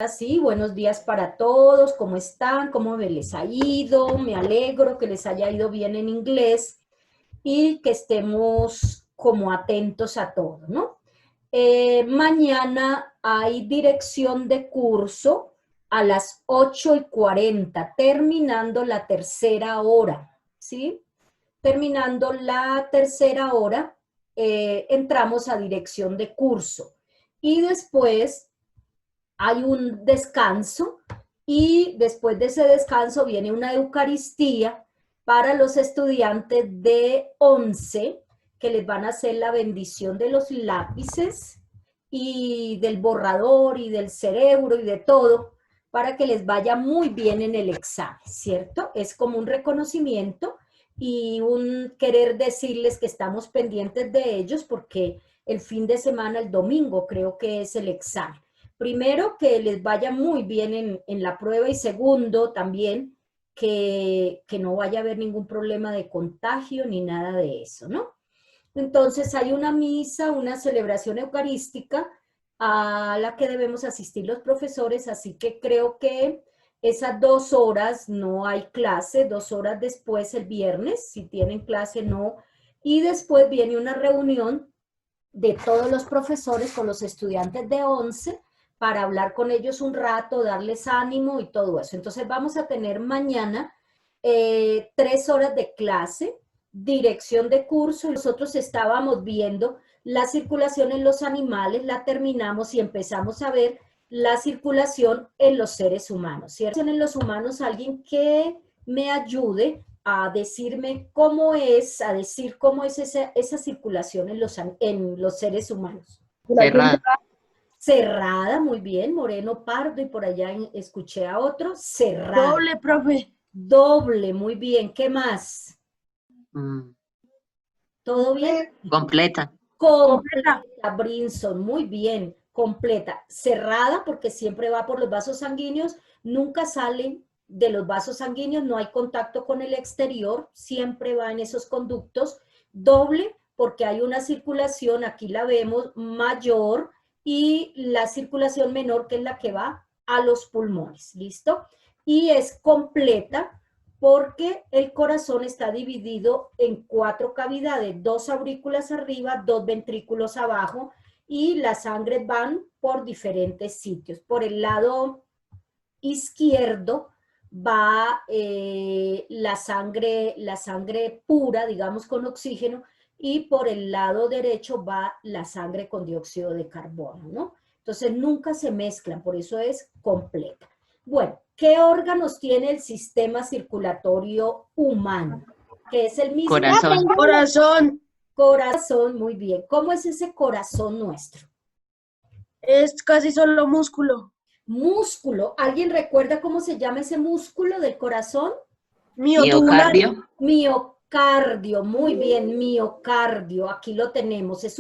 Sí, buenos días para todos, ¿cómo están? ¿Cómo les ha ido? Me alegro que les haya ido bien en inglés y que estemos como atentos a todo, ¿no? Mañana hay dirección de curso a las 8:40, terminando la tercera hora, ¿sí? Terminando la tercera hora, entramos a dirección de curso y después hay un descanso y después de ese descanso viene una Eucaristía para los estudiantes de 11 que les van a hacer la bendición de los lápices y del borrador y del cerebro y de todo para que les vaya muy bien en el examen, ¿cierto? Es como un reconocimiento y un querer decirles que estamos pendientes de ellos porque el fin de semana, el domingo, creo que es el examen. Primero, que les vaya muy bien en la prueba y segundo, también que no vaya a haber ningún problema de contagio ni nada de eso, ¿no? Entonces hay una misa, una celebración eucarística a la que debemos asistir los profesores, así que creo que esas 2 horas no hay clase, 2 horas después el viernes, si tienen clase no, y después viene una reunión de todos los profesores con los estudiantes de 11 para hablar con ellos un rato, darles ánimo y todo eso. Entonces vamos a tener mañana 3 horas de clase, dirección de curso, y nosotros estábamos viendo la circulación en los animales, la terminamos y empezamos a ver la circulación en los seres humanos, ¿cierto? En los humanos, alguien que me ayude a decirme cómo es, a decir cómo es esa circulación en los seres humanos. Cerrada. Cerrada, muy bien, moreno, pardo, y por allá escuché a otro, cerrada. Doble, profe. Doble, muy bien, ¿qué más? Mm, ¿Todo bien? completa. Completa, Brinson, muy bien, completa. Cerrada porque siempre va por los vasos sanguíneos, nunca sale de los vasos sanguíneos, no hay contacto con el exterior, siempre va en esos conductos. Doble porque hay una circulación, aquí la vemos, mayor y la circulación menor que es la que va a los pulmones, ¿listo? Y es completa porque el corazón está dividido en 4 cavidades, 2 aurículas arriba, 2 ventrículos abajo, y las sangres van por diferentes sitios. Por el lado izquierdo va la sangre pura, digamos con oxígeno, y por el lado derecho va la sangre con dióxido de carbono, ¿no? Entonces nunca se mezclan, por eso es completa. Bueno, ¿qué órganos tiene el sistema circulatorio humano? Que es el mismo. Corazón. Corazón. Corazón, muy bien. ¿Cómo es ese corazón nuestro? Es casi solo músculo. Músculo. ¿Alguien recuerda cómo se llama ese músculo del corazón? Miotubular. Miocardio. Miocardio, muy bien, miocardio, aquí lo tenemos. Es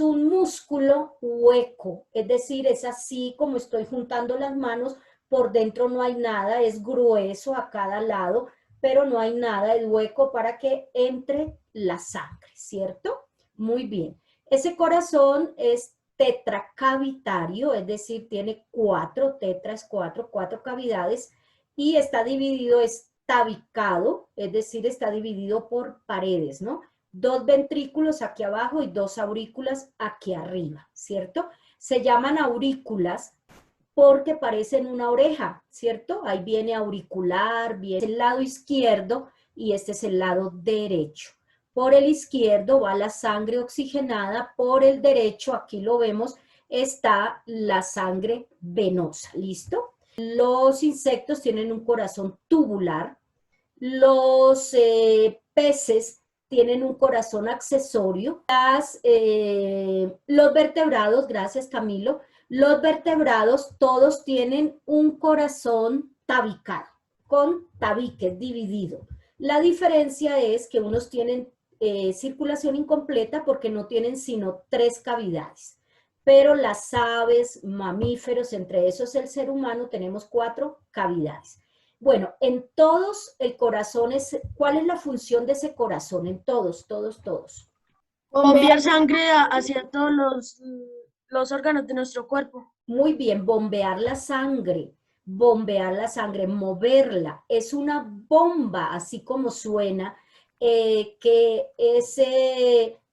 un músculo hueco, es decir, es así como estoy juntando las manos, por dentro no hay nada, es grueso a cada lado, pero no hay nada, es hueco para que entre la sangre, ¿cierto? Muy bien. Ese corazón es tetracavitario, es decir, tiene 4 tetras, 4 cavidades, y está dividido, tabicado, es decir, está dividido por paredes, ¿no? 2 ventrículos aquí abajo y 2 aurículas aquí arriba, ¿cierto? Se llaman aurículas porque parecen una oreja, ¿cierto? Ahí viene auricular, viene el lado izquierdo y este es el lado derecho. Por el izquierdo va la sangre oxigenada, por el derecho, aquí lo vemos, está la sangre venosa, ¿listo? Los insectos tienen un corazón tubular, los peces tienen un corazón accesorio, los vertebrados, gracias Camilo, los vertebrados todos tienen un corazón tabicado, con tabique dividido. La diferencia es que unos tienen circulación incompleta porque no tienen sino 3 cavidades. Pero las aves, mamíferos, entre esos el ser humano, tenemos 4 cavidades. Bueno, en todos el corazón es, ¿cuál es la función de ese corazón? En todos, todos, todos. Enviar sangre hacia todos los órganos de nuestro cuerpo. Muy bien, bombear la sangre, moverla. Es una bomba, así como suena, que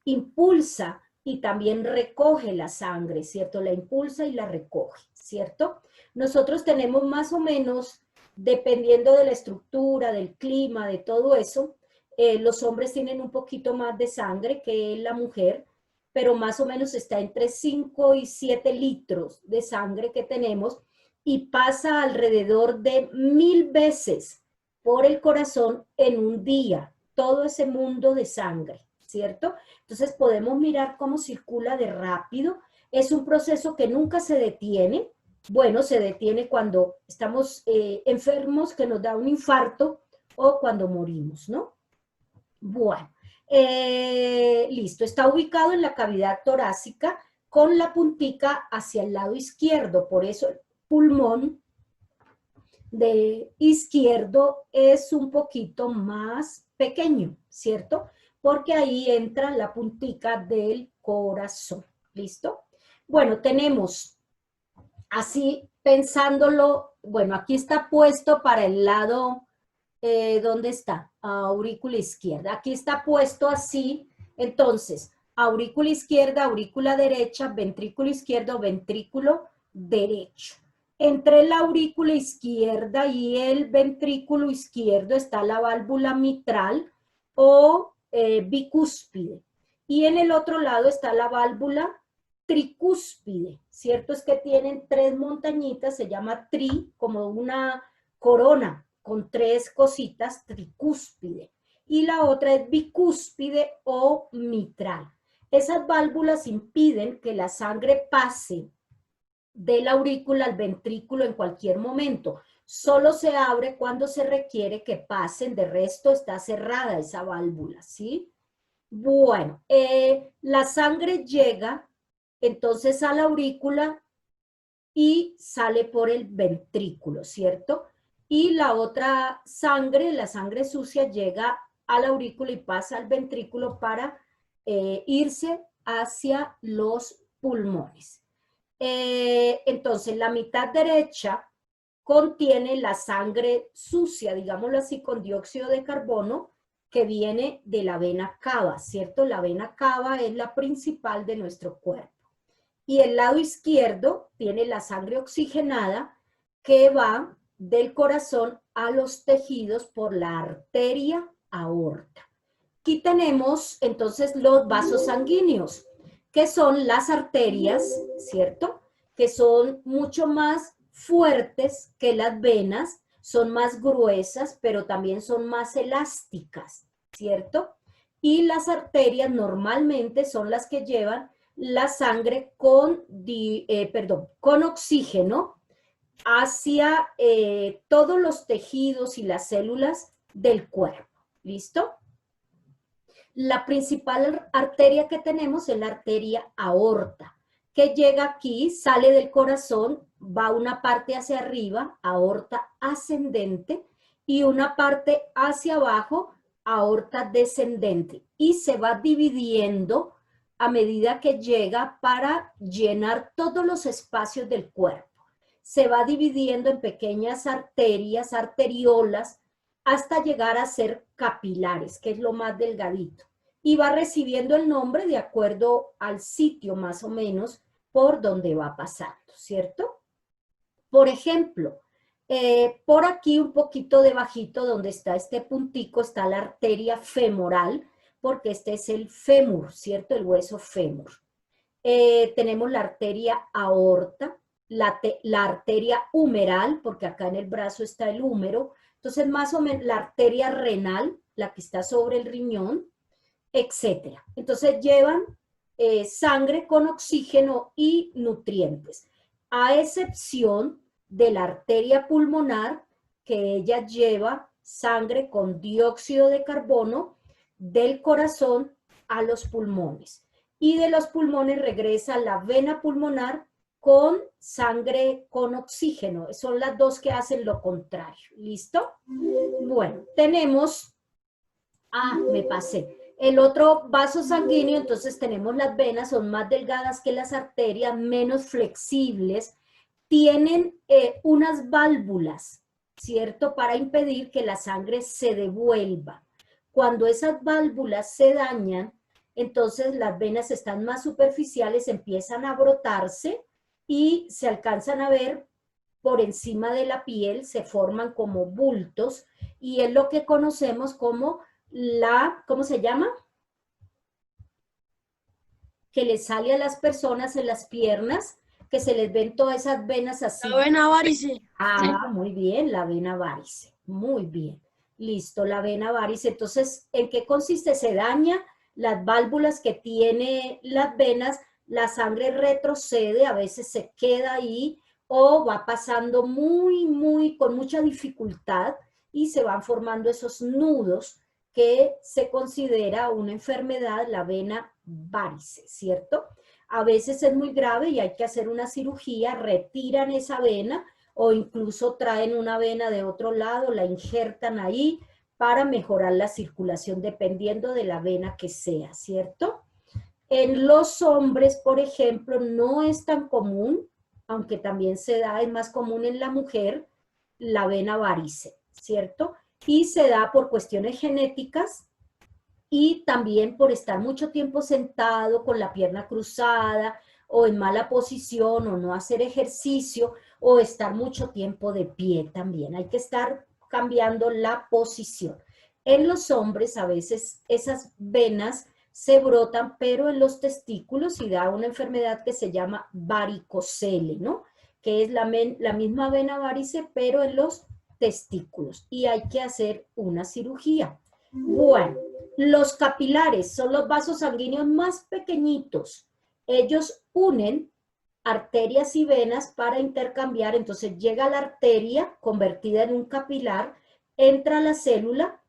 impulsa y también recoge la sangre, ¿cierto? La impulsa y la recoge, ¿cierto? Nosotros tenemos más o menos, dependiendo de la estructura, del clima, de todo eso, los hombres tienen un poquito más de sangre que la mujer, pero más o menos está entre 5 y 7 litros de sangre que tenemos y pasa alrededor de 1000 veces por el corazón en un día, todo ese mundo de sangre, ¿cierto? Entonces podemos mirar cómo circula de rápido. Es un proceso que nunca se detiene. Bueno, se detiene cuando estamos enfermos, que nos da un infarto o cuando morimos, ¿no? Bueno, listo, está ubicado en la cavidad torácica con la puntica hacia el lado izquierdo, por eso el pulmón de izquierdo es un poquito más pequeño, ¿cierto? Porque ahí entra la puntica del corazón, ¿listo? Bueno, tenemos así pensándolo, bueno, aquí está puesto para el lado, ¿dónde está? Aurícula izquierda. Aquí está puesto así, entonces, aurícula izquierda, aurícula derecha, ventrículo izquierdo, ventrículo derecho. Entre la aurícula izquierda y el ventrículo izquierdo está la válvula mitral o bicúspide. Y en el otro lado está la válvula tricúspide, ¿cierto? Es que tienen 3 montañitas, se llama tri, como una corona con 3 cositas, tricúspide. Y la otra es bicúspide o mitral. Esas válvulas impiden que la sangre pase de la aurícula al ventrículo en cualquier momento. Solo se abre cuando se requiere que pasen, de resto está cerrada esa válvula, ¿sí? Bueno, la sangre llega entonces a la aurícula y sale por el ventrículo, ¿cierto? Y la otra sangre, la sangre sucia, llega a la aurícula y pasa al ventrículo para irse hacia los pulmones. Entonces, la mitad derecha contiene la sangre sucia, digámoslo así, con dióxido de carbono, que viene de la vena cava, ¿cierto? La vena cava es la principal de nuestro cuerpo. Y el lado izquierdo tiene la sangre oxigenada que va del corazón a los tejidos por la arteria aorta. Aquí tenemos entonces los vasos sanguíneos, que son las arterias, ¿cierto? Que son mucho más fuertes que las venas, son más gruesas, pero también son más elásticas, ¿cierto? Y las arterias normalmente son las que llevan la sangre con oxígeno hacia todos los tejidos y las células del cuerpo. ¿Listo? La principal arteria que tenemos es la arteria aorta, que llega aquí, sale del corazón, va una parte hacia arriba, aorta ascendente, y una parte hacia abajo, aorta descendente, y se va dividiendo a medida que llega para llenar todos los espacios del cuerpo. Se va dividiendo en pequeñas arterias, arteriolas, hasta llegar a ser capilares, que es lo más delgadito. Y va recibiendo el nombre de acuerdo al sitio más o menos por donde va pasando, ¿cierto? Por ejemplo, por aquí un poquito debajito donde está este puntico está la arteria femoral, porque este es el fémur, ¿cierto? El hueso fémur. Tenemos la arteria aorta, la arteria humeral, porque acá en el brazo está el húmero. Entonces, más o menos, la arteria renal, la que está sobre el riñón, etcétera. Entonces, llevan sangre con oxígeno y nutrientes, a excepción de la arteria pulmonar, que ella lleva sangre con dióxido de carbono del corazón a los pulmones. Y de los pulmones regresa la vena pulmonar con sangre con oxígeno. Son las dos que hacen lo contrario. ¿Listo? Bueno, tenemos... me pasé. El otro vaso sanguíneo, entonces tenemos las venas, son más delgadas que las arterias, menos flexibles tienen unas válvulas, ¿cierto? Para impedir que la sangre se devuelva. Cuando esas válvulas se dañan, entonces las venas están más superficiales, empiezan a brotarse y se alcanzan a ver por encima de la piel, se forman como bultos y es lo que conocemos como ¿cómo se llama? Que les sale a las personas en las piernas, que se les ven todas esas venas así. La vena varice. Ah, muy bien, la vena varice. Muy bien. Listo, la vena varice. Entonces, ¿en qué consiste? Se daña las válvulas que tiene las venas, la sangre retrocede, a veces se queda ahí o va pasando con mucha dificultad y se van formando esos nudos que se considera una enfermedad, la vena varice, ¿cierto? A veces es muy grave y hay que hacer una cirugía, retiran esa vena o incluso traen una vena de otro lado, la injertan ahí para mejorar la circulación dependiendo de la vena que sea, ¿cierto? En los hombres, por ejemplo, no es tan común, aunque también se da, es más común en la mujer, la vena varice, ¿cierto? Y se da por cuestiones genéticas y también por estar mucho tiempo sentado con la pierna cruzada o en mala posición o no hacer ejercicio o estar mucho tiempo de pie también. Hay que estar cambiando la posición. En los hombres a veces esas venas se brotan, pero en los testículos y da una enfermedad que se llama varicocele, ¿no? Que es la misma vena varice, pero en los testículos. Y hay que hacer una cirugía. Bueno, los capilares son los vasos sanguíneos más pequeñitos. Ellos unen arterias y venas para intercambiar. Entonces llega la arteria convertida en un capilar, entra a la célula,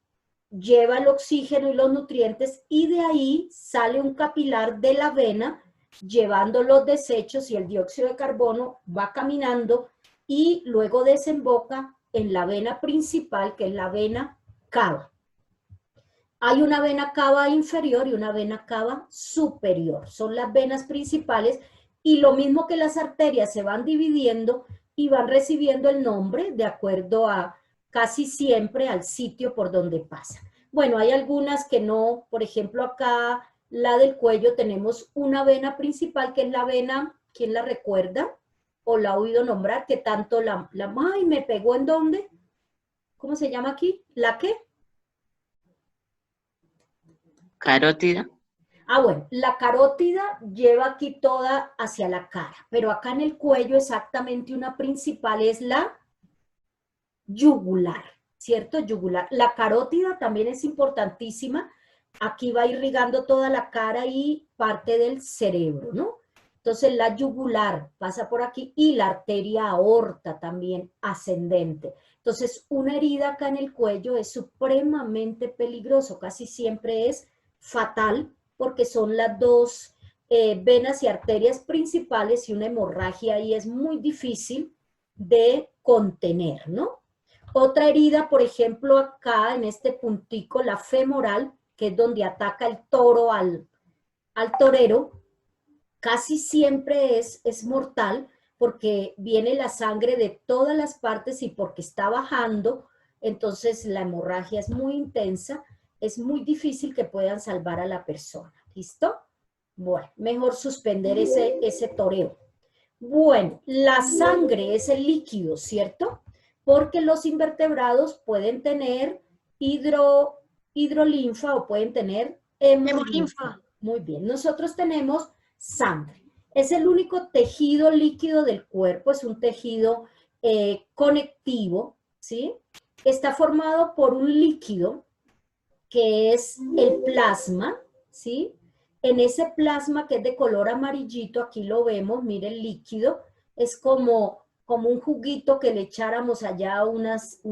lleva el oxígeno y los nutrientes y de ahí sale un capilar de la vena llevando los desechos y el dióxido de carbono, va caminando y luego desemboca en la vena principal, que es la vena cava. Hay una vena cava inferior y una vena cava superior. Son las venas principales y lo mismo que las arterias se van dividiendo y van recibiendo el nombre de acuerdo a casi siempre al sitio por donde pasan. Bueno, hay algunas que no, por ejemplo acá la del cuello tenemos una vena principal que es la vena, ¿quién la recuerda? ¿O la ha oído nombrar? Que tanto ay, me pegó en dónde? ¿Cómo se llama aquí? ¿La qué? Carótida. Ah, bueno, la carótida lleva aquí toda hacia la cara, pero acá en el cuello exactamente una principal es la yugular, ¿cierto? Yugular. La carótida también es importantísima. Aquí va irrigando toda la cara y parte del cerebro, ¿no? Entonces la yugular pasa por aquí y la arteria aorta también ascendente. Entonces una herida acá en el cuello es supremamente peligroso, casi siempre es fatal porque son las dos venas y arterias principales y una hemorragia ahí es muy difícil de contener, ¿no? Otra herida, por ejemplo, acá en este puntico, la femoral, que es donde ataca el toro al torero, casi siempre es mortal porque viene la sangre de todas las partes y porque está bajando, entonces la hemorragia es muy intensa, es muy difícil que puedan salvar a la persona. ¿Listo? Bueno, mejor suspender ese toreo. Bueno, la sangre es el líquido, ¿cierto? Porque los invertebrados pueden tener hidrolinfa o pueden tener hemolinfa. Muy bien, nosotros tenemos sangre. Es el único tejido líquido del cuerpo, es un tejido conectivo, ¿sí? Está formado por un líquido que es el plasma, ¿sí? En ese plasma que es de color amarillito, aquí lo vemos, mire el líquido, es como un juguito que le echáramos allá unas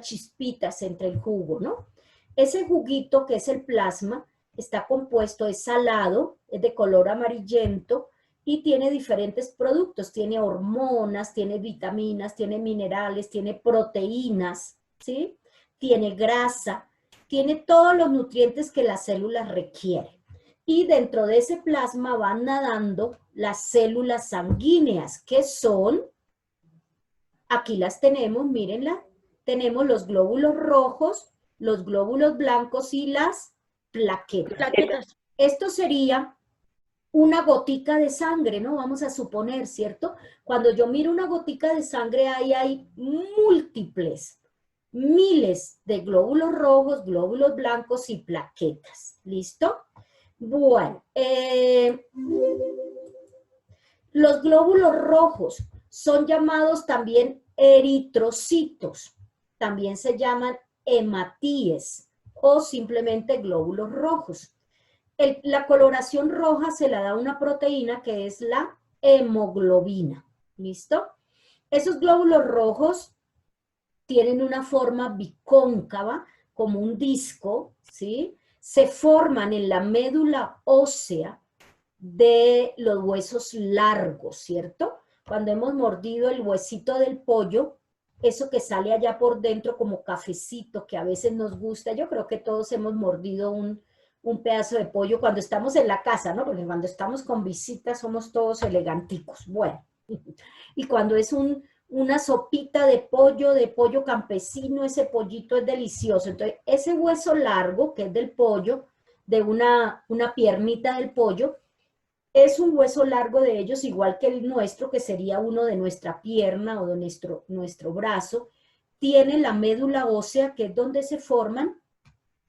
chispitas entre el jugo, ¿no? Ese juguito que es el plasma está compuesto, es salado, es de color amarillento y tiene diferentes productos, tiene hormonas, tiene vitaminas, tiene minerales, tiene proteínas, ¿sí? Tiene grasa, tiene todos los nutrientes que las células requieren. Y dentro de ese plasma van nadando las células sanguíneas, que son Aquí las tenemos, mírenla. Tenemos los glóbulos rojos, los glóbulos blancos y las plaquetas. Plaquetas. Esto sería una gotica de sangre, ¿no? Vamos a suponer, ¿cierto? Cuando yo miro una gotica de sangre, ahí hay múltiples, miles de glóbulos rojos, glóbulos blancos y plaquetas. ¿Listo? Bueno, los glóbulos rojos son llamados también eritrocitos, también se llaman hematíes o simplemente glóbulos rojos. La coloración roja se la da una proteína que es la hemoglobina. ¿Listo? Esos glóbulos rojos tienen una forma bicóncava, como un disco, ¿sí? Se forman en la médula ósea de los huesos largos, ¿cierto? Cuando hemos mordido el huesito del pollo, eso que sale allá por dentro como cafecito, que a veces nos gusta, yo creo que todos hemos mordido un pedazo de pollo cuando estamos en la casa, ¿no? Porque cuando estamos con visitas somos todos eleganticos. Bueno, y cuando es una sopita de pollo campesino, ese pollito es delicioso. Entonces, ese hueso largo, que es del pollo, de una piernita del pollo, es un hueso largo de ellos, igual que el nuestro, que sería uno de nuestra pierna o de nuestro brazo. Tiene la médula ósea, que es donde se forman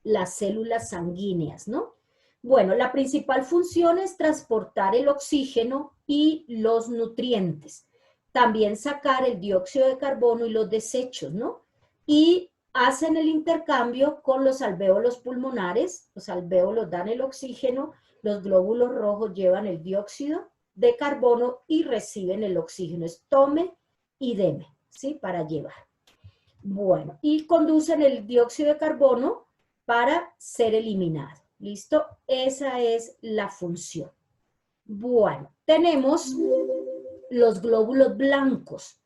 las células sanguíneas, ¿no? Bueno, la principal función es transportar el oxígeno y los nutrientes. También sacar el dióxido de carbono y los desechos, ¿no? Y hacen el intercambio con los alvéolos pulmonares. Los alvéolos dan el oxígeno, los glóbulos rojos llevan el dióxido de carbono y reciben el oxígeno. Es tome y deme, ¿sí? Para llevar. Bueno, y conducen el dióxido de carbono para ser eliminado. ¿Listo? Esa es la función. Bueno, tenemos los glóbulos blancos.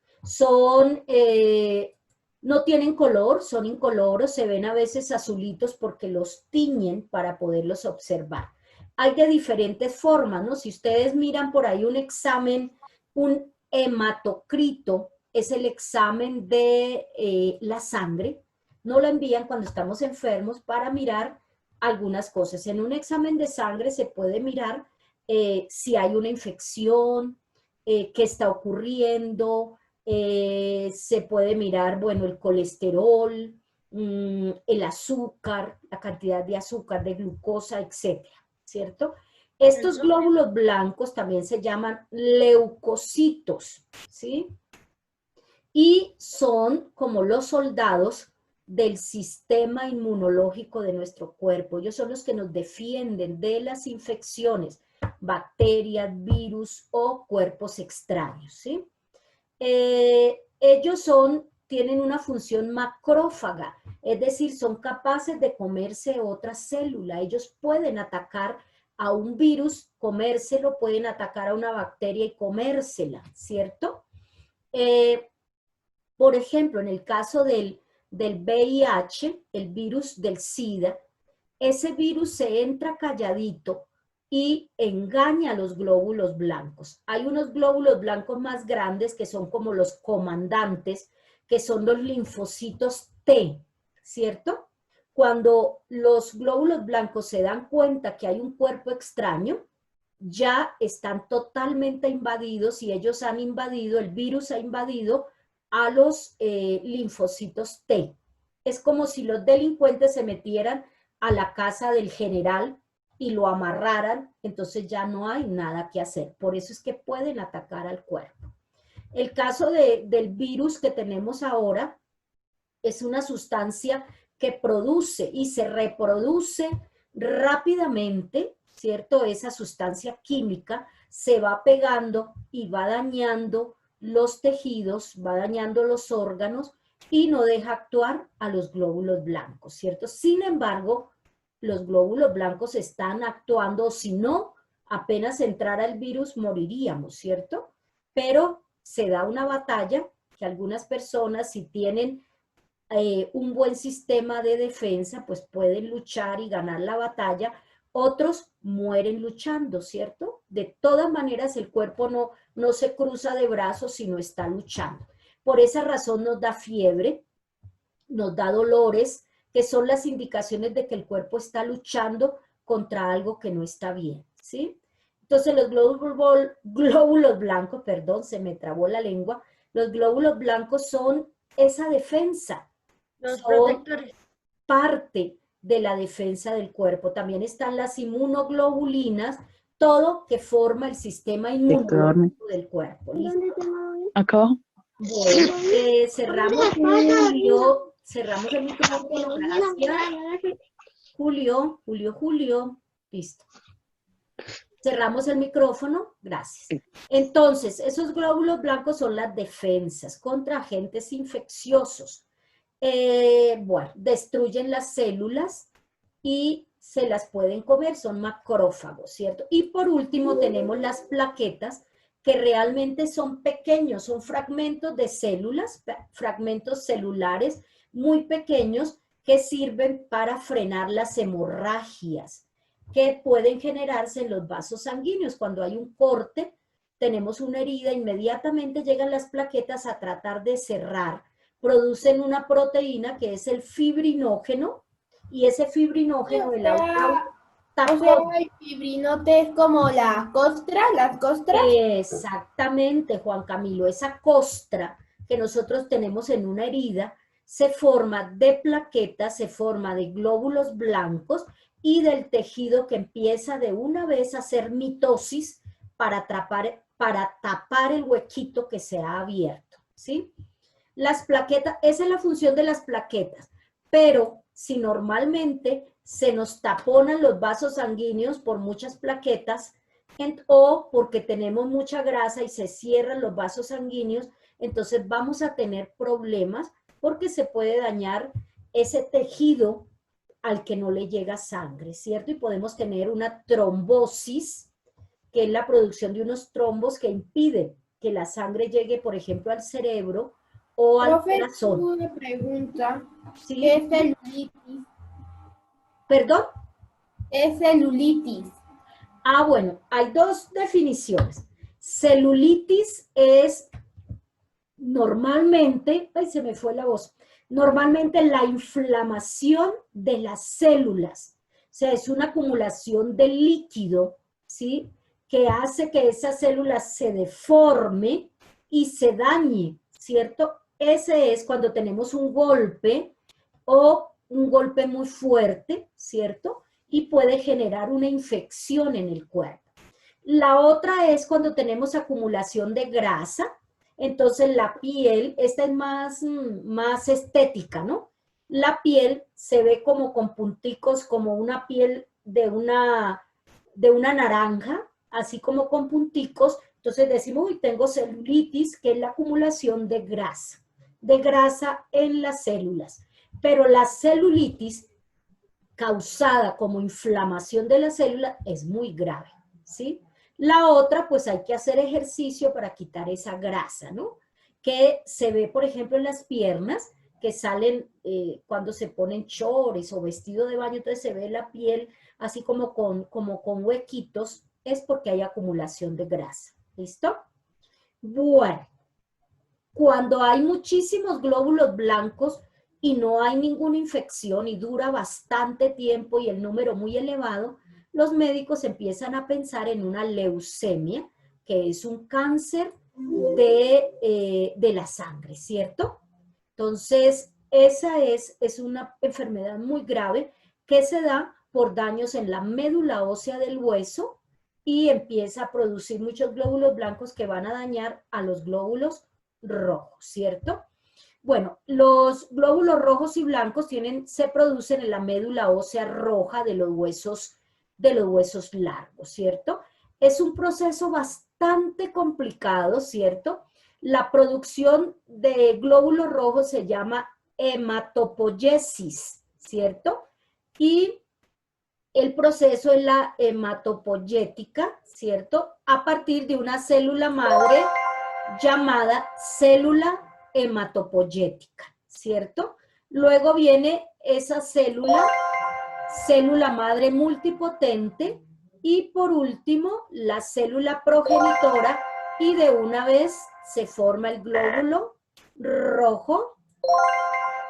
No tienen color, son incoloros, se ven a veces azulitos porque los tiñen para poderlos observar. Hay de diferentes formas, ¿no? Si ustedes miran por ahí un examen, un hematocrito, es el examen de la sangre. No lo envían cuando estamos enfermos para mirar algunas cosas. En un examen de sangre se puede mirar si hay una infección, qué está ocurriendo, se puede mirar, bueno, el colesterol, el azúcar, la cantidad de azúcar, de glucosa, etcétera, ¿cierto? Estos glóbulos blancos también se llaman leucocitos, ¿sí? Y son como los soldados del sistema inmunológico de nuestro cuerpo. Ellos son los que nos defienden de las infecciones, bacterias, virus o cuerpos extraños, ¿sí? Ellos tienen una función macrófaga, es decir, son capaces de comerse otra célula. Ellos pueden atacar a un virus, comérselo, pueden atacar a una bacteria y comérsela, ¿cierto? Por ejemplo, en el caso del VIH, el virus del SIDA, ese virus se entra calladito y engaña a los glóbulos blancos. Hay unos glóbulos blancos más grandes que son como los comandantes, que son los linfocitos T, ¿cierto? Cuando los glóbulos blancos se dan cuenta que hay un cuerpo extraño, ya están totalmente invadidos y ellos han invadido, el virus ha invadido a los linfocitos T. Es como si los delincuentes se metieran a la casa del general y lo amarraran, entonces ya no hay nada que hacer. Por eso es que pueden atacar al cuerpo. El caso del virus que tenemos ahora es una sustancia que produce y se reproduce rápidamente, ¿cierto? Esa sustancia química se va pegando y va dañando los tejidos, va dañando los órganos y no deja actuar a los glóbulos blancos, ¿cierto? Sin embargo, los glóbulos blancos están actuando, si no, apenas entrara el virus moriríamos, ¿cierto? Pero se da una batalla que algunas personas, si tienen un buen sistema de defensa, pues pueden luchar y ganar la batalla. Otros mueren luchando, ¿cierto? De todas maneras, el cuerpo no se cruza de brazos, sino está luchando. Por esa razón nos da fiebre, nos da dolores, que son las indicaciones de que el cuerpo está luchando contra algo que no está bien, ¿sí? Entonces los glóbulos blancos, perdón, se me trabó la lengua, los glóbulos blancos son esa defensa, Los son protectores. parte de la defensa del cuerpo. También están las inmunoglobulinas, todo que forma el sistema inmunológico del cuerpo. ¿Listo? Acá abajo. Bueno, cerramos Julio, cerramos el micrófono, gracias. Julio, listo. Cerramos el micrófono, gracias. Entonces, esos glóbulos blancos son las defensas contra agentes infecciosos. Bueno, destruyen las células y se las pueden comer, son macrófagos, ¿cierto? Y por último tenemos las plaquetas, que realmente son pequeños, son fragmentos de células, fragmentos celulares muy pequeños que sirven para frenar las hemorragias que pueden generarse en los vasos sanguíneos. Cuando hay un corte, tenemos una herida, inmediatamente llegan las plaquetas a tratar de cerrar, producen una proteína que es el fibrinógeno, y ese fibrinógeno, el O sea, el fibrinote es como las costras. Exactamente, Juan Camilo, esa costra que nosotros tenemos en una herida se forma de plaquetas, se forma de glóbulos blancos y del tejido que empieza de una vez a hacer mitosis para tapar el huequito que se ha abierto, ¿sí? Las plaquetas, esa es la función de las plaquetas, pero si normalmente se nos taponan los vasos sanguíneos por muchas plaquetas o porque tenemos mucha grasa y se cierran los vasos sanguíneos, entonces vamos a tener problemas porque se puede dañar ese tejido al que no le llega sangre, ¿cierto? Y podemos tener una trombosis, que es la producción de unos trombos que impiden que la sangre llegue, por ejemplo, al cerebro o al Profe, corazón. una pregunta. ¿Sí? ¿Qué es celulitis? ¿Perdón? Es celulitis. Ah, bueno, hay dos definiciones. Celulitis es normalmente, ay, se me fue la voz, normalmente la inflamación de las células. O sea, es una acumulación de líquido, ¿sí? Que hace que esa célula se deforme y se dañe, ¿cierto? Ese es cuando tenemos un golpe o un golpe muy fuerte, ¿cierto? Y puede generar una infección en el cuerpo. La otra es cuando tenemos acumulación de grasa, entonces la piel, esta es más estética, ¿no? La piel se ve como con punticos, como una piel de una naranja, así como con punticos. Entonces decimos, uy, tengo celulitis, que es la acumulación de grasa en las células. Pero la celulitis causada como inflamación de la célula es muy grave, ¿sí? La otra, pues hay que hacer ejercicio para quitar esa grasa, ¿no? Que se ve, por ejemplo, en las piernas, que salen cuando se ponen chores o vestido de baño, entonces se ve la piel así como con huequitos, es porque hay acumulación de grasa, ¿listo? Bueno, cuando hay muchísimos glóbulos blancos y no hay ninguna infección y dura bastante tiempo y el número muy elevado, los médicos empiezan a pensar en una leucemia, que es un cáncer de la sangre, ¿cierto? Entonces, esa es una enfermedad muy grave que se da por daños en la médula ósea del hueso y empieza a producir muchos glóbulos blancos que van a dañar a los glóbulos rojos, ¿cierto? Bueno, los glóbulos rojos y blancos se producen en la médula ósea roja de los huesos largos, ¿cierto? Es un proceso bastante complicado, ¿cierto? La producción de glóbulos rojos se llama hematopoiesis, ¿cierto? Y el proceso es la hematopoyética, ¿cierto? A partir de una célula madre llamada célula hematopoyética, ¿cierto? Luego viene esa célula madre multipotente y por último la célula progenitora y de una vez se forma el glóbulo rojo,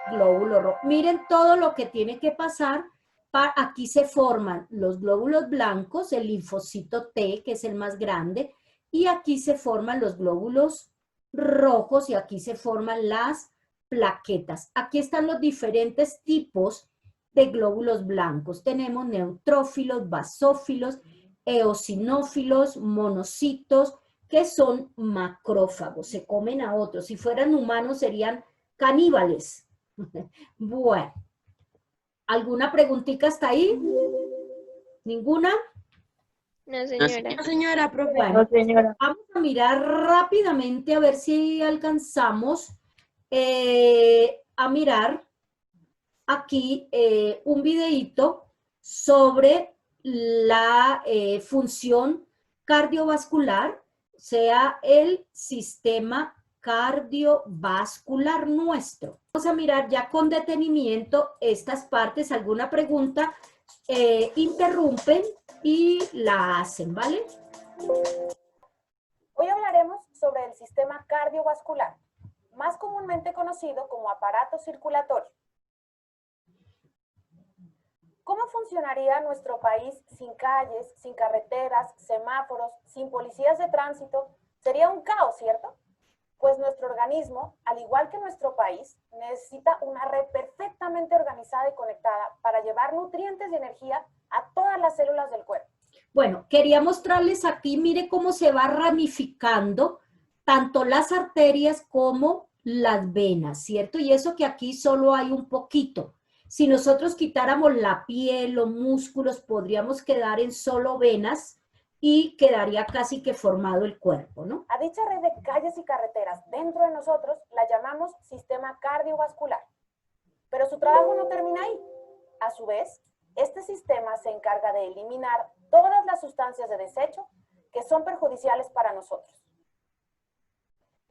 glóbulo rojo. Miren todo lo que tiene que pasar. Aquí se forman los glóbulos blancos, el linfocito T, que es el más grande, y aquí se forman los glóbulos rojos y aquí se forman las plaquetas. Aquí están los diferentes tipos de glóbulos blancos. Tenemos neutrófilos, basófilos, eosinófilos, monocitos, que son macrófagos, se comen a otros. Si fueran humanos serían caníbales. Bueno, ¿alguna preguntita hasta ahí? ¿Ninguna? No, señora. No, señora, profe. Bueno, vamos a mirar rápidamente a ver si alcanzamos a mirar aquí un videíto sobre la función cardiovascular, sea el sistema cardiovascular nuestro. Vamos a mirar ya con detenimiento estas partes. ¿Alguna pregunta? Interrumpen y la hacen, ¿vale? Hoy hablaremos sobre el sistema cardiovascular, más comúnmente conocido como aparato circulatorio. ¿Cómo funcionaría nuestro país sin calles, sin carreteras, semáforos, sin policías de tránsito? Sería un caos, ¿cierto? Pues nuestro organismo, al igual que nuestro país, necesita una red perfectamente organizada y conectada para llevar nutrientes y energía a todas las células del cuerpo. Bueno, quería mostrarles aquí, mire cómo se va ramificando tanto las arterias como las venas, ¿cierto? Y eso que aquí solo hay un poquito. Si nosotros quitáramos la piel, los músculos, podríamos quedar en solo venas y quedaría casi que formado el cuerpo, ¿no? A dicha red de calles y carreteras dentro de nosotros la llamamos sistema cardiovascular. Pero su trabajo no termina ahí. A su vez, este sistema se encarga de eliminar todas las sustancias de desecho que son perjudiciales para nosotros.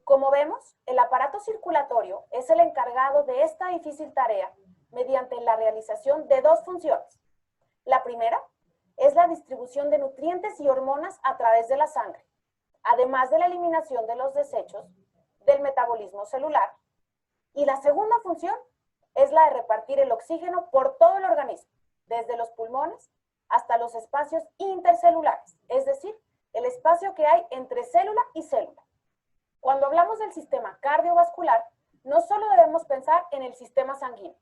Como vemos, el aparato circulatorio es el encargado de esta difícil tarea mediante la realización de dos funciones. La primera es la distribución de nutrientes y hormonas a través de la sangre, además de la eliminación de los desechos del metabolismo celular. Y la segunda función es la de repartir el oxígeno por todo el organismo, desde los pulmones hasta los espacios intercelulares, es decir, el espacio que hay entre célula y célula. Cuando hablamos del sistema cardiovascular, no solo debemos pensar en el sistema sanguíneo,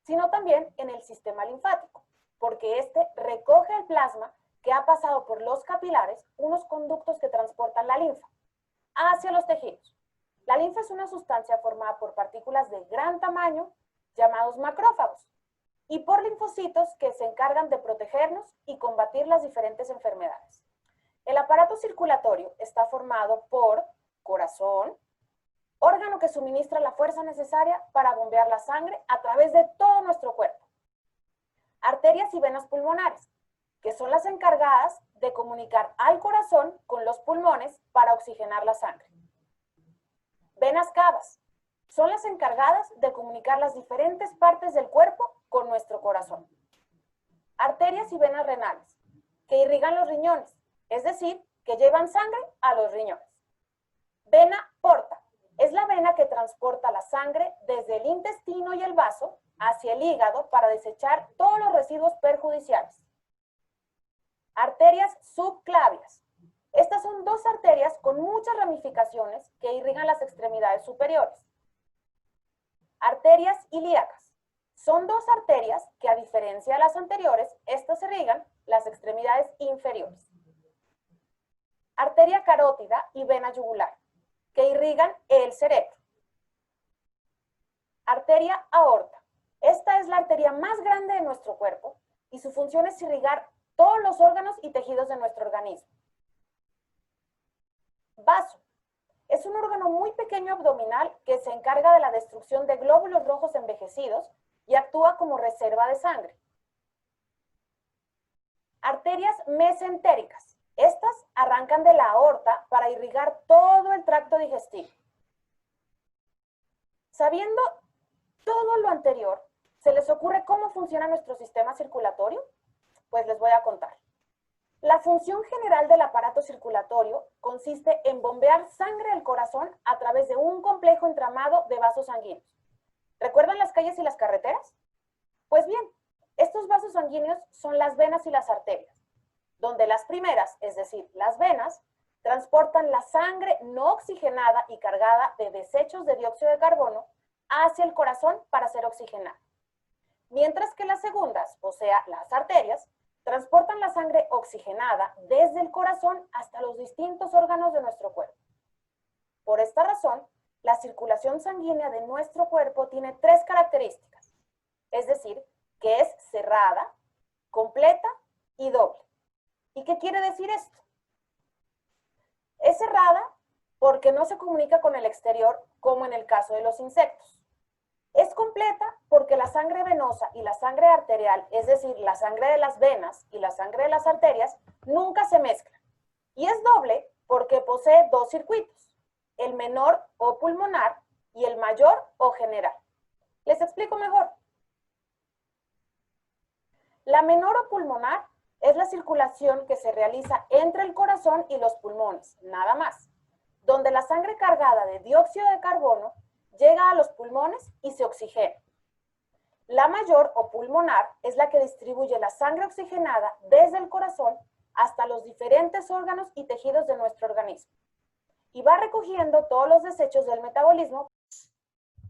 sino también en el sistema linfático, porque este recoge el plasma que ha pasado por los capilares, unos conductos que transportan la linfa, hacia los tejidos. La linfa es una sustancia formada por partículas de gran tamaño, llamados macrófagos, y por linfocitos que se encargan de protegernos y combatir las diferentes enfermedades. El aparato circulatorio está formado por corazón, órgano que suministra la fuerza necesaria para bombear la sangre a través de todo nuestro cuerpo. Arterias y venas pulmonares, que son las encargadas de comunicar al corazón con los pulmones para oxigenar la sangre. Venas cavas, son las encargadas de comunicar las diferentes partes del cuerpo con nuestro corazón. Arterias y venas renales, que irrigan los riñones, es decir, que llevan sangre a los riñones. Vena porta, es la vena que transporta la sangre desde el intestino y el vaso hacia el hígado para desechar todos los residuos perjudiciales. Arterias subclavias. Estas son dos arterias con muchas ramificaciones que irrigan las extremidades superiores. Arterias ilíacas. Son dos arterias que, a diferencia de las anteriores, estas irrigan las extremidades inferiores. Arteria carótida y vena yugular, que irrigan el cerebro. Arteria aorta. Esta es la arteria más grande de nuestro cuerpo y su función es irrigar todos los órganos y tejidos de nuestro organismo. Vaso. Es un órgano muy pequeño abdominal que se encarga de la destrucción de glóbulos rojos envejecidos y actúa como reserva de sangre. Arterias mesentéricas. Estas arrancan de la aorta para irrigar todo el tracto digestivo. Sabiendo todo lo anterior, ¿se les ocurre cómo funciona nuestro sistema circulatorio? Pues les voy a contar. La función general del aparato circulatorio consiste en bombear sangre al corazón a través de un complejo entramado de vasos sanguíneos. ¿Recuerdan las calles y las carreteras? Pues bien, estos vasos sanguíneos son las venas y las arterias, donde las primeras, es decir, las venas, transportan la sangre no oxigenada y cargada de desechos de dióxido de carbono hacia el corazón para ser oxigenada. Mientras que las segundas, o sea, las arterias, transportan la sangre oxigenada desde el corazón hasta los distintos órganos de nuestro cuerpo. Por esta razón, la circulación sanguínea de nuestro cuerpo tiene tres características, es decir, que es cerrada, completa y doble. ¿Y qué quiere decir esto? Es cerrada porque no se comunica con el exterior, como en el caso de los insectos. Es completa porque la sangre venosa y la sangre arterial, es decir, la sangre de las venas y la sangre de las arterias, nunca se mezclan. Y es doble porque posee dos circuitos, el menor o pulmonar y el mayor o general. Les explico mejor. La menor o pulmonar es la circulación que se realiza entre el corazón y los pulmones, nada más, donde la sangre cargada de dióxido de carbono llega a los pulmones y se oxigena. La mayor o pulmonar es la que distribuye la sangre oxigenada desde el corazón hasta los diferentes órganos y tejidos de nuestro organismo y va recogiendo todos los desechos del metabolismo.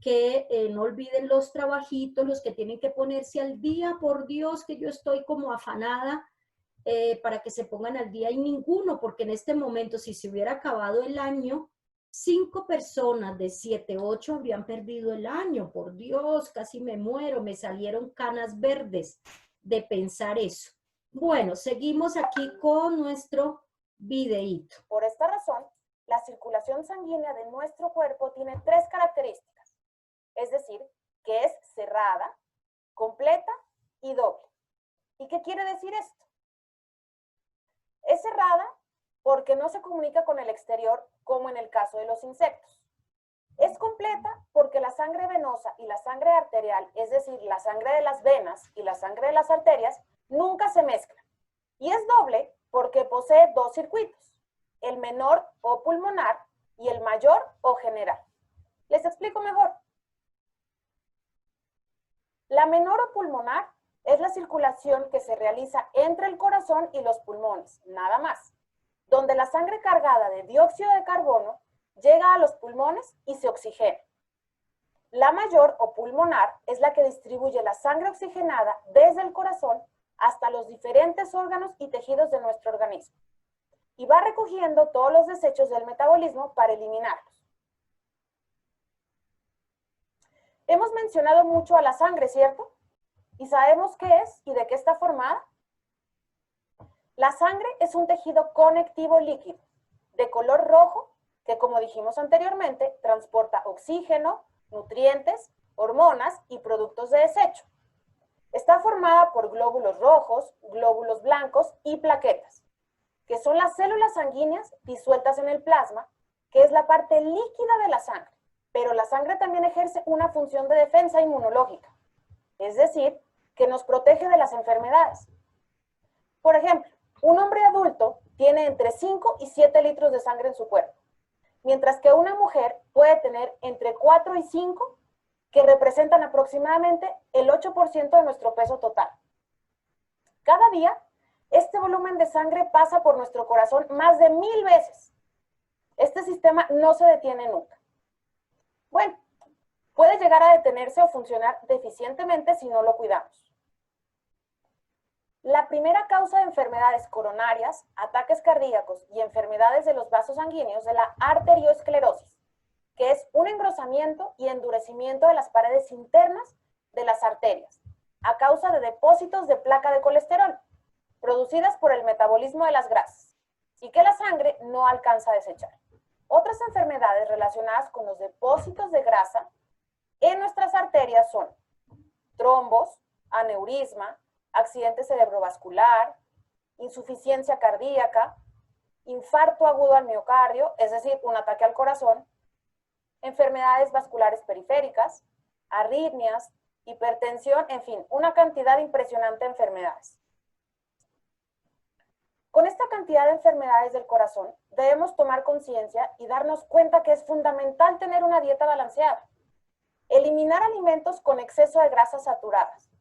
Que no olviden los trabajitos, los que tienen que ponerse al día, por Dios, que yo estoy como afanada para que se pongan al día, y ninguno, porque en este momento, si se hubiera acabado el año, 5 personas de 7, 8 habrían perdido el año. Por Dios, casi me muero, me salieron canas verdes de pensar eso. Bueno, seguimos aquí con nuestro videíto. Por esta razón, la circulación sanguínea de nuestro cuerpo tiene tres características, es decir, que es cerrada, completa y doble. ¿Y qué quiere decir esto? Es cerrada porque no se comunica con el exterior, como en el caso de los insectos. Es completa porque la sangre venosa y la sangre arterial, es decir, la sangre de las venas y la sangre de las arterias, nunca se mezclan. Y es doble porque posee dos circuitos, el menor o pulmonar y el mayor o general. Les explico mejor. La menor o pulmonar es la circulación que se realiza entre el corazón y los pulmones, nada más, donde la sangre cargada de dióxido de carbono llega a los pulmones y se oxigena. La mayor o pulmonar es la que distribuye la sangre oxigenada desde el corazón hasta los diferentes órganos y tejidos de nuestro organismo y va recogiendo todos los desechos del metabolismo para eliminarlos. Hemos mencionado mucho a la sangre, ¿cierto? ¿Y sabemos qué es y de qué está formada? La sangre es un tejido conectivo líquido, de color rojo, que como dijimos anteriormente, transporta oxígeno, nutrientes, hormonas y productos de desecho. Está formada por glóbulos rojos, glóbulos blancos y plaquetas, que son las células sanguíneas disueltas en el plasma, que es la parte líquida de la sangre. Pero la sangre también ejerce una función de defensa inmunológica, es decir, que nos protege de las enfermedades. Por ejemplo, un hombre adulto tiene entre 5 y 7 litros de sangre en su cuerpo, mientras que una mujer puede tener entre 4 y 5, que representan aproximadamente el 8% de nuestro peso total. Cada día, este volumen de sangre pasa por nuestro corazón más de 1000 veces. Este sistema no se detiene nunca. Bueno, puede llegar a detenerse o funcionar deficientemente si no lo cuidamos. La primera causa de enfermedades coronarias, ataques cardíacos y enfermedades de los vasos sanguíneos es la arteriosclerosis, que es un engrosamiento y endurecimiento de las paredes internas de las arterias, a causa de depósitos de placa de colesterol, producidas por el metabolismo de las grasas, y que la sangre no alcanza a desechar. Otras enfermedades relacionadas con los depósitos de grasa en nuestras arterias son trombos, aneurisma, accidente cerebrovascular, insuficiencia cardíaca, infarto agudo al miocardio, es decir, un ataque al corazón, enfermedades vasculares periféricas, arritmias, hipertensión, en fin, una cantidad impresionante de enfermedades. Con esta cantidad de enfermedades del corazón, debemos tomar conciencia y darnos cuenta que es fundamental tener una dieta balanceada. Eliminar alimentos con exceso de grasas saturadas.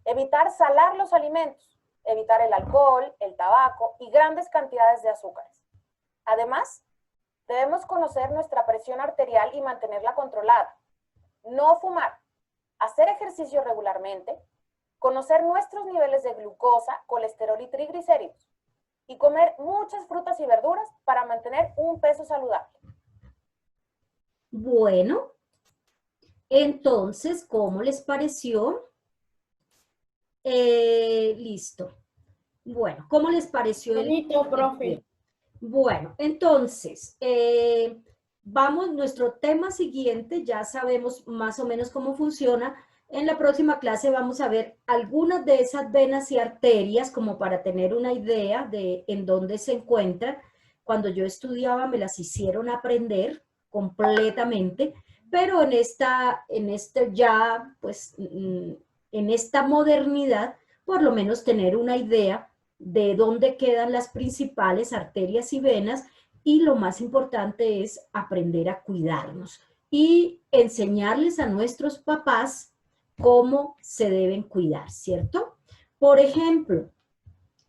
Evitar salar los alimentos. Evitar el alcohol, el tabaco y grandes cantidades de azúcares. Además, debemos conocer nuestra presión arterial y mantenerla controlada. No fumar. Hacer ejercicio regularmente. Conocer nuestros niveles de glucosa, colesterol y triglicéridos. Y comer muchas frutas y verduras para mantener un peso saludable. Bueno, entonces, ¿cómo les pareció? Listo. Bueno, ¿cómo les pareció Bonito, profe. Bueno, entonces, nuestro tema siguiente, ya sabemos más o menos cómo funciona. En la próxima clase vamos a ver algunas de esas venas y arterias como para tener una idea de en dónde se encuentran. Cuando yo estudiaba me las hicieron aprender completamente, pero en esta modernidad, por lo menos tener una idea de dónde quedan las principales arterias y venas, y lo más importante es aprender a cuidarnos y enseñarles a nuestros papás cómo se deben cuidar, ¿cierto? Por ejemplo,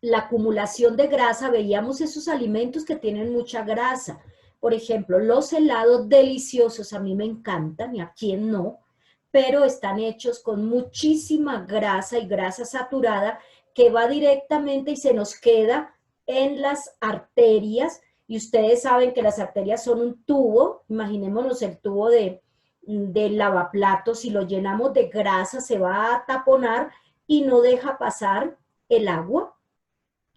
la acumulación de grasa, veíamos esos alimentos que tienen mucha grasa. Por ejemplo, los helados deliciosos, a mí me encantan y a quién no, pero están hechos con muchísima grasa y grasa saturada que va directamente y se nos queda en las arterias. Y ustedes saben que las arterias son un tubo, imaginémonos el tubo de lavaplatos, si lo llenamos de grasa se va a taponar y no deja pasar el agua.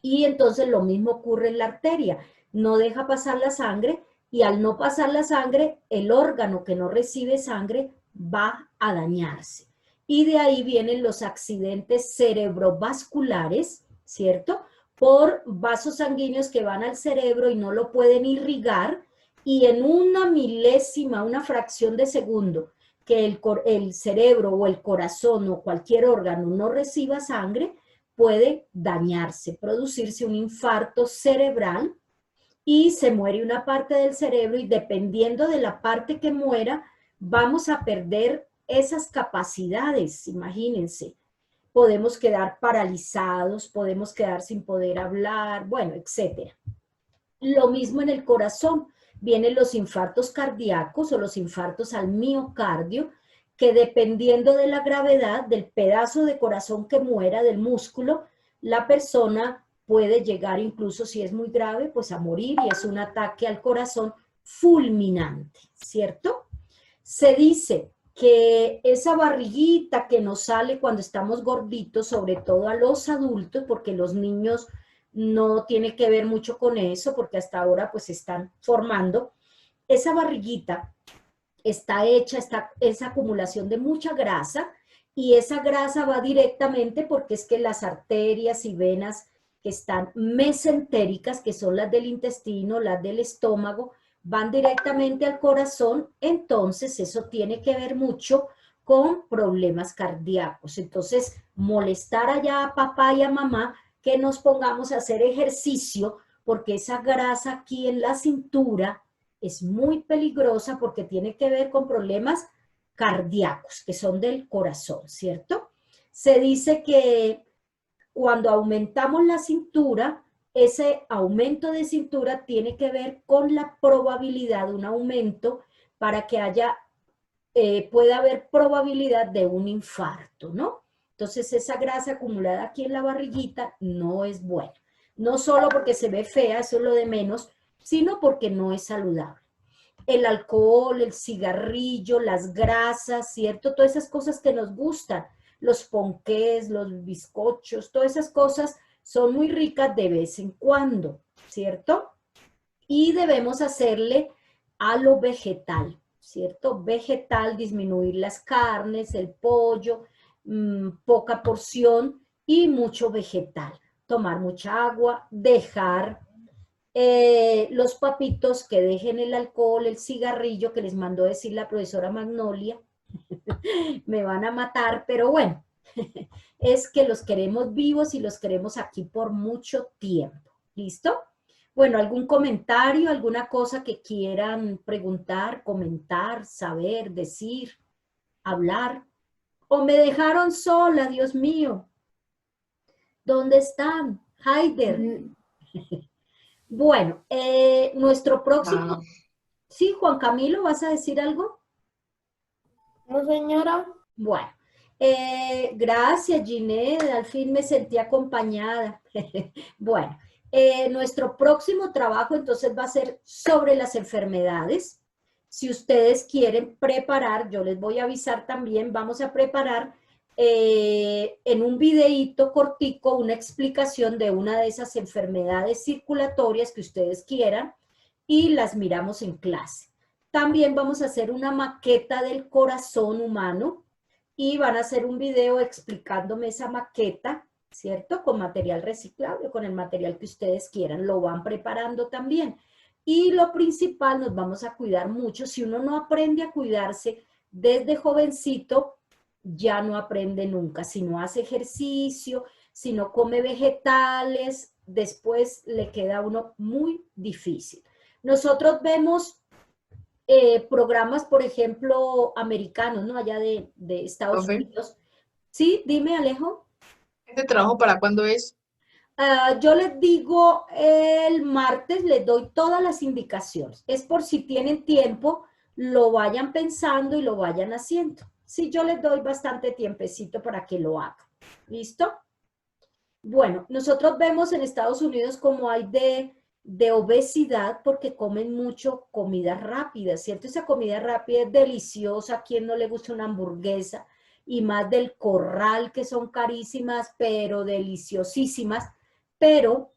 Y entonces lo mismo ocurre en la arteria, no deja pasar la sangre y al no pasar la sangre, el órgano que no recibe sangre va a dañarse. Y de ahí vienen los accidentes cerebrovasculares, ¿cierto? Por vasos sanguíneos que van al cerebro y no lo pueden irrigar, y en una milésima, una fracción de segundo, que el cerebro o el corazón o cualquier órgano no reciba sangre, puede dañarse, producirse un infarto cerebral y se muere una parte del cerebro, y dependiendo de la parte que muera, vamos a perder esas capacidades, imagínense. Podemos quedar paralizados, podemos quedar sin poder hablar, bueno, etcétera. Lo mismo en el corazón, vienen los infartos cardíacos o los infartos al miocardio, que dependiendo de la gravedad del pedazo de corazón que muera, del músculo, la persona puede llegar, incluso si es muy grave, pues a morir, y es un ataque al corazón fulminante, ¿cierto? Se dice que esa barriguita que nos sale cuando estamos gorditos, sobre todo a los adultos, porque los niños no tiene que ver mucho con eso, porque hasta ahora pues se están formando, esa barriguita está hecha, esa acumulación de mucha grasa, y esa grasa va directamente porque es que las arterias y venas que están mesentéricas, que son las del intestino, las del estómago, van directamente al corazón. Entonces eso tiene que ver mucho con problemas cardíacos. Entonces, molestar allá a papá y a mamá que nos pongamos a hacer ejercicio, porque esa grasa aquí en la cintura es muy peligrosa porque tiene que ver con problemas cardíacos, que son del corazón, ¿cierto? Se dice que cuando aumentamos la cintura, ese aumento de cintura tiene que ver con la probabilidad de un aumento para que pueda haber probabilidad de un infarto, ¿no? Entonces esa grasa acumulada aquí en la barriguita no es buena. No solo porque se ve fea, eso es lo de menos, sino porque no es saludable. El alcohol, el cigarrillo, las grasas, ¿cierto? Todas esas cosas que nos gustan, los ponqués, los bizcochos, todas esas cosas son muy ricas de vez en cuando, ¿cierto? Y debemos hacerle a lo vegetal, ¿cierto? Vegetal, disminuir las carnes, el pollo, poca porción y mucho vegetal. Tomar mucha agua, dejar los papitos, que dejen el alcohol, el cigarrillo, que les mandó decir la profesora Magnolia. Me van a matar, pero bueno, es que los queremos vivos y los queremos aquí por mucho tiempo. ¿Listo? Bueno, ¿algún comentario, alguna cosa que quieran preguntar, comentar, saber, decir, hablar? ¿O me dejaron sola, Dios mío? ¿Dónde están? Haider. Bueno, nuestro próximo... Ah, Sí, Juan Camilo, ¿vas a decir algo? No, señora. Bueno, gracias, Ginette, al fin me sentí acompañada. Bueno, nuestro próximo trabajo entonces va a ser sobre las enfermedades. Si ustedes quieren preparar, yo les voy a avisar también, vamos a preparar en un videíto cortico una explicación de una de esas enfermedades circulatorias que ustedes quieran y las miramos en clase. También vamos a hacer una maqueta del corazón humano y van a hacer un video explicándome esa maqueta, ¿cierto? Con material reciclable, con el material que ustedes quieran, lo van preparando también. Y lo principal, nos vamos a cuidar mucho. Si uno no aprende a cuidarse desde jovencito, ya no aprende nunca. Si no hace ejercicio, si no come vegetales, después le queda a uno muy difícil. Nosotros vemos programas, por ejemplo, americanos, ¿no? Allá de Estados Profe, Unidos. Sí, dime, Alejo. ¿este trabajo para cuándo es? Yo les digo el martes, les doy todas las indicaciones. Es por si tienen tiempo, lo vayan pensando y lo vayan haciendo. Sí, yo les doy bastante tiempecito para que lo hagan. ¿Listo? Bueno, nosotros vemos en Estados Unidos como hay de obesidad porque comen mucho comida rápida, ¿cierto? Esa comida rápida es deliciosa, ¿a quién no le gusta una hamburguesa? Y más del Corral, que son carísimas, pero deliciosísimas. Pero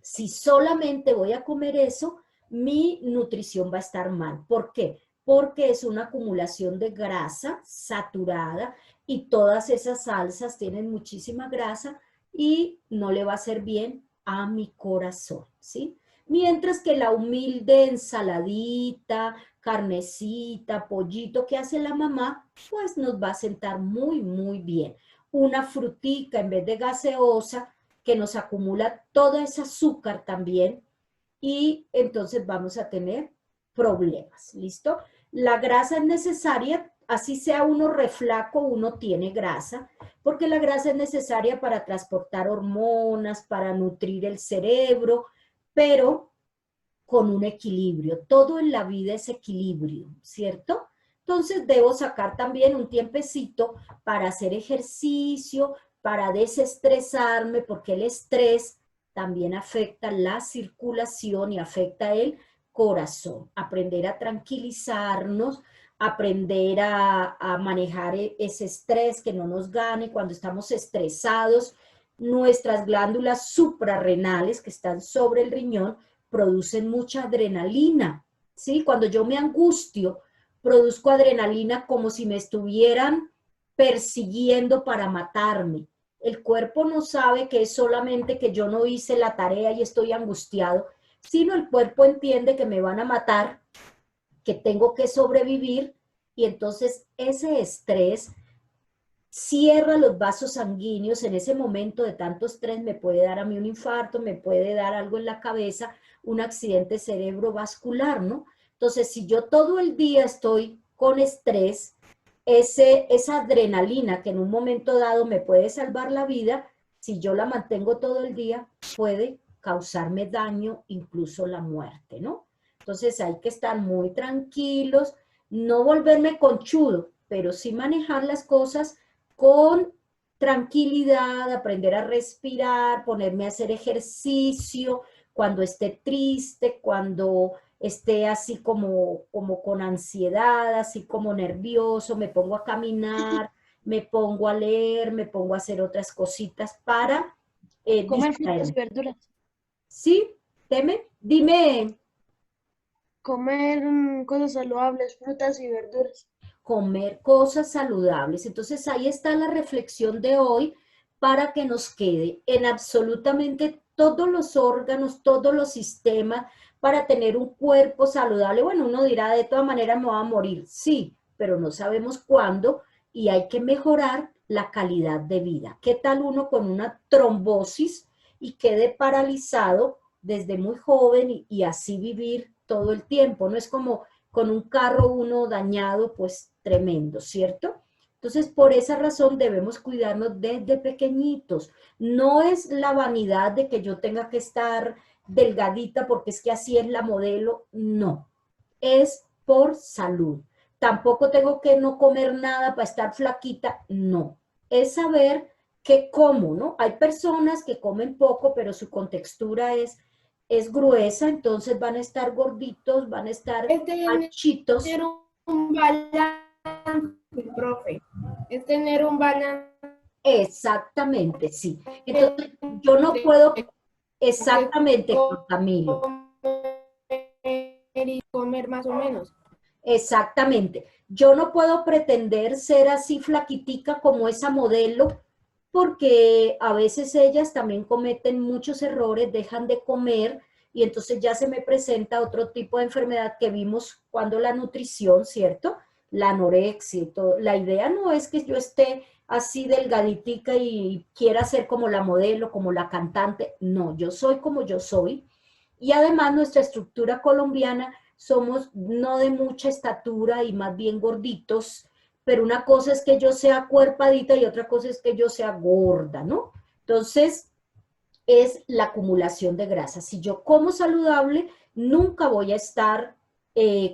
si solamente voy a comer eso, mi nutrición va a estar mal. ¿Por qué? Porque es una acumulación de grasa saturada y todas esas salsas tienen muchísima grasa y no le va a hacer bien a mi corazón, ¿sí? Mientras que la humilde ensaladita, carnecita, pollito que hace la mamá, pues nos va a sentar muy, muy bien. Una frutica en vez de gaseosa que nos acumula todo ese azúcar también y entonces vamos a tener problemas, ¿listo? La grasa es necesaria, así sea uno reflaco, uno tiene grasa, porque la grasa es necesaria para transportar hormonas, para nutrir el cerebro, pero con un equilibrio. Todo en la vida es equilibrio, ¿cierto? Entonces debo sacar también un tiempecito para hacer ejercicio, para desestresarme, porque el estrés también afecta la circulación y afecta el corazón. Aprender a tranquilizarnos, aprender a manejar ese estrés que no nos gane cuando estamos estresados. Nuestras glándulas suprarrenales que están sobre el riñón producen mucha adrenalina, ¿sí? Cuando yo me angustio, produzco adrenalina como si me estuvieran persiguiendo para matarme. El cuerpo no sabe que es solamente que yo no hice la tarea y estoy angustiado, sino el cuerpo entiende que me van a matar, que tengo que sobrevivir y entonces ese estrés cierra los vasos sanguíneos. En ese momento de tanto estrés me puede dar a mí un infarto, me puede dar algo en la cabeza, un accidente cerebrovascular, ¿no? Entonces, si yo todo el día estoy con estrés, esa adrenalina que en un momento dado me puede salvar la vida, si yo la mantengo todo el día, puede causarme daño, incluso la muerte, ¿no? Entonces hay que estar muy tranquilos, no volverme conchudo, pero sí manejar las cosas con tranquilidad, aprender a respirar, ponerme a hacer ejercicio cuando esté triste, cuando esté así como con ansiedad, así como nervioso, me pongo a caminar, me pongo a leer, me pongo a hacer otras cositas para Comer frutas y distraerme. verduras. ¿Sí? Dime, Comer cosas saludables, frutas y verduras. comer cosas saludables. Entonces ahí está la reflexión de hoy para que nos quede en absolutamente todos los órganos, todos los sistemas para tener un cuerpo saludable. Bueno, uno dirá, de todas maneras me voy a morir. Sí, pero no sabemos cuándo y hay que mejorar la calidad de vida. ¿Qué tal uno con una trombosis y quede paralizado desde muy joven y así vivir todo el tiempo. No es como con un carro uno dañado, pues tremendo, ¿cierto? Entonces, por esa razón debemos cuidarnos desde pequeñitos. No es la vanidad de que yo tenga que estar delgadita porque es que así es la modelo, no. Es por salud. Tampoco tengo que no comer nada para estar flaquita, no. Es saber qué como, ¿no? Hay personas que comen poco, pero su contextura es gruesa, entonces van a estar gorditos, van a estar anchitos. Tener un balance, profe. Es tener un balance. Exactamente, sí. Entonces, yo no puedo, exactamente, Camilo. Y comer más o menos. Exactamente. Yo no puedo pretender ser así flaquitica como esa modelo, porque a veces ellas también cometen muchos errores, dejan de comer y entonces ya se me presenta otro tipo de enfermedad que vimos cuando la nutrición, ¿cierto? La anorexia y todo. La idea no es que yo esté así delgaditica y quiera ser como la modelo, como la cantante. No, yo soy como yo soy. Y además nuestra estructura colombiana somos no de mucha estatura y más bien gorditos, pero una cosa es que yo sea cuerpadita y otra cosa es que yo sea gorda, ¿no? Entonces, es la acumulación de grasa. Si yo como saludable, nunca voy a estar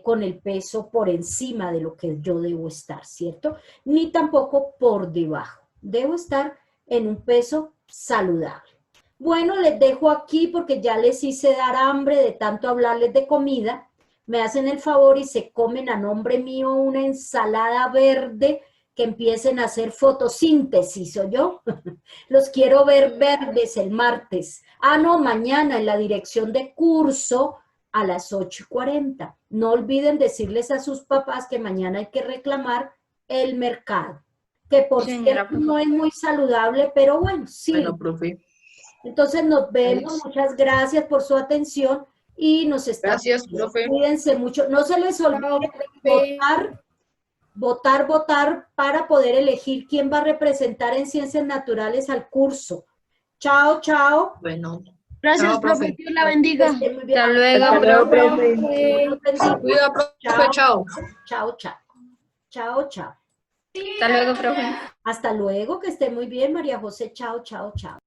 con el peso por encima de lo que yo debo estar, ¿cierto? Ni tampoco por debajo. Debo estar en un peso saludable. Bueno, les dejo aquí porque ya les hice dar hambre de tanto hablarles de comida. Me hacen el favor y se comen a nombre mío una ensalada verde que empiecen a hacer fotosíntesis, ¿oyó? Los quiero ver verdes el martes. Ah, no, mañana en la dirección de curso a las 8:40. No olviden decirles a sus papás que mañana hay que reclamar el mercado, que por Señora, cierto no es muy saludable, pero bueno, sí. Bueno, profe. Entonces nos vemos, Adiós. muchas gracias por su atención y nos estamos Gracias, viendo. profe. Cuídense mucho, no se les olvide votar para poder elegir quién va a representar en Ciencias Naturales al curso. Chao, chao. Bueno. Gracias, Chao, profe. profe. Dios la bendiga. Estén muy bien. hasta luego, Hasta luego, profe. Dios profe. los bendiga. Cuida, profe. Chao. Chao, chao. Chao, chao. Hasta luego, profe. Hasta luego, que esté muy bien, María José. Chao, chao, chao.